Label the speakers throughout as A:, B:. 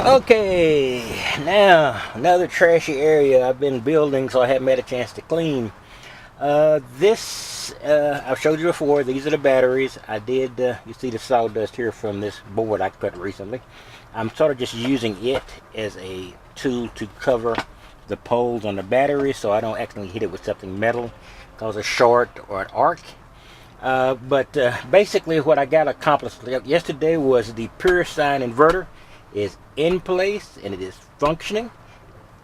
A: Okay, now another trashy area I've been building, so I haven't had a chance to clean. I've showed you before. These are the batteries. I did. You see the sawdust here from this board I cut recently. I'm sort of just using it as a tool to cover the poles on the battery, so I don't accidentally hit it with something metal, cause a short or an arc. But basically, what I got accomplished yesterday was the pure sine inverter is in place and it is functioning.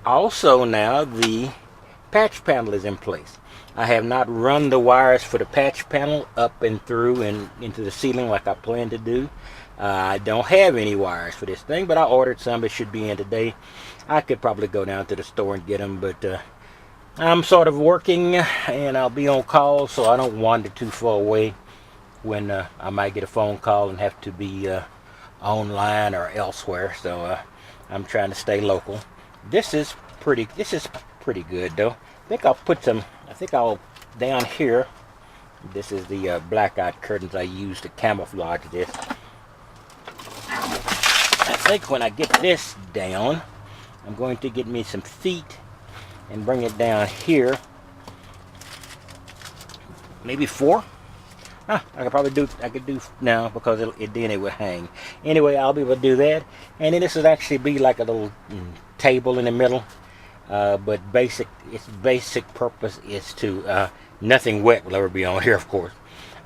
A: Also now the patch panel is in place. I have not run the wires for the patch panel up and through and into the ceiling like I planned to do. I don't have any wires for this thing, but I ordered some. It should be in today. I could probably go down to the store and get them, but I'm sort of working and I'll be on call, so I don't wander too far away when I might get a phone call and have to be online or elsewhere. So I'm trying to stay local. This is pretty good though. I think I'll down here. This is the blackout curtains I use to camouflage this. I think when I get this down, I'm going to get me some feet and bring it down here. Maybe 4. I could do now because it would hang. Anyway, I'll be able to do that. And then this would actually be like a little table in the middle. But its basic purpose is to, nothing wet will ever be on here, of course.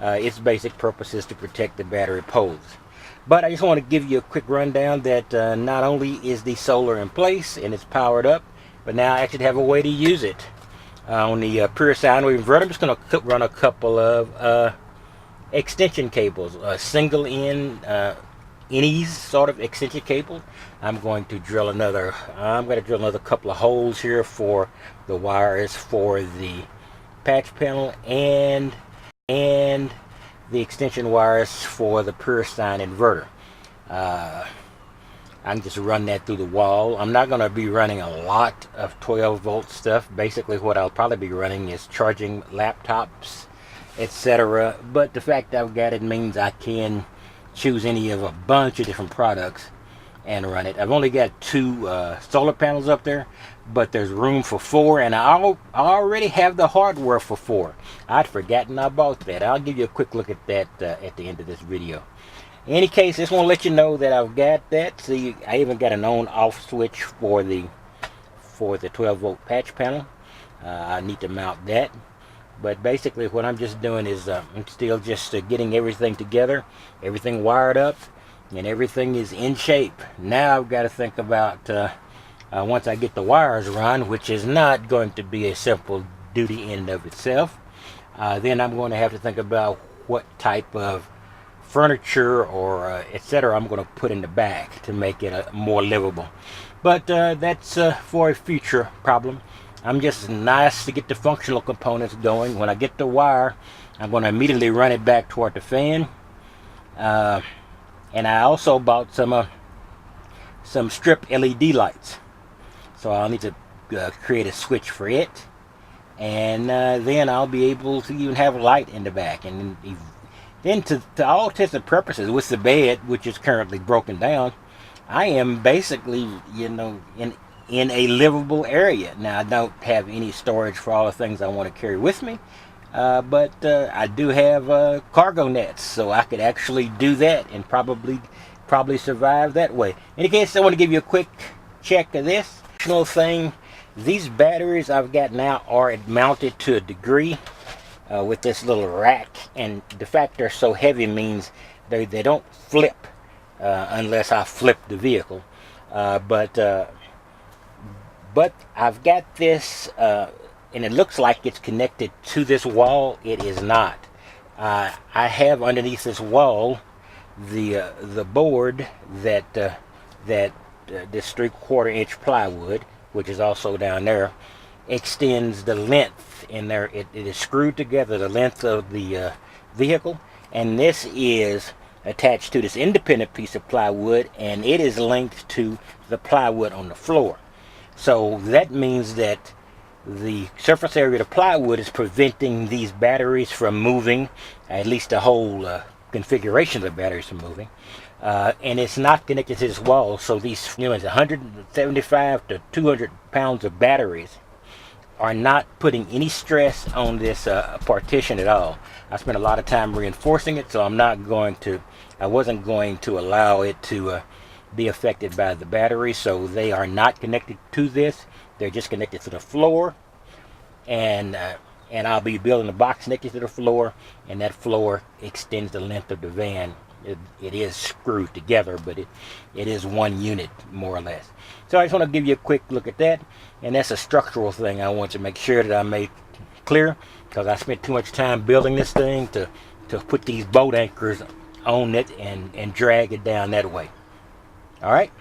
A: Its basic purpose is to protect the battery poles. But I just want to give you a quick rundown that not only is the solar in place and it's powered up, but now I actually have a way to use it. On the pure sine wave inverter, I'm just going to run a couple of extension cables, single end innies sort of extension cable. I'm going to drill another couple of holes here for the wires for the patch panel and the extension wires for the pure sine inverter. I can just run that through the wall. I'm not going to be running a lot of 12 volt stuff. Basically what I'll probably be running is charging laptops, etc. But the fact that I've got it means I can choose any of a bunch of different products and run it. I've only got 2 solar panels up there, but there's room for 4, and I already have the hardware for 4. I'd forgotten I bought that. I'll give you a quick look at that at the end of this video. In any case, I just want to let you know that I've got that. See, I even got an on-off switch for the 12 volt patch panel. I need to mount that. But basically what I'm just doing is I'm still just getting everything together, everything wired up, and everything is in shape. Now I've got to think about once I get the wires run, which is not going to be a simple duty in and of itself, then I'm going to have to think about what type of furniture or etc. I'm going to put in the back to make it more livable. But that's for a future problem. I'm just nice to get the functional components going. When I get the wire, I'm going to immediately run it back toward the fan. And I also bought some strip LED lights. So I'll need to create a switch for it. And then I'll be able to even have a light in the back. And then to all intents and purposes, with the bed, which is currently broken down, I am basically, in a livable area. Now, I don't have any storage for all the things I want to carry with me, but I do have cargo nets, so I could actually do that and probably survive that way. In any case, I want to give you a quick check of this. Additional thing, these batteries I've got now are mounted to a degree with this little rack, and the fact they're so heavy means they don't flip unless I flip the vehicle. But I've got this, and it looks like it's connected to this wall. It is not. I have underneath this wall the board that this 3/4 inch plywood, which is also down there, extends the length in there. It is screwed together the length of the vehicle, and this is attached to this independent piece of plywood, and it is linked to the plywood on the floor. So that means that the surface area of the plywood is preventing these batteries from moving, at least the whole configuration of the batteries from moving. and it's not connected to this wall. So these, you know, it's 175 to 200 pounds of batteries are not putting any stress on this partition at all. I spent a lot of time reinforcing it, so I wasn't going to allow it to be affected by the battery. So they are not connected to this. They're just connected to the floor, and I'll be building a box connected to the floor, and that floor extends the length of the van. It is screwed together, but it is one unit, more or less. So I just want to give you a quick look at that, and that's a structural thing I want to make sure that I made clear, because I spent too much time building this thing to put these boat anchors on it and drag it down that way. All right.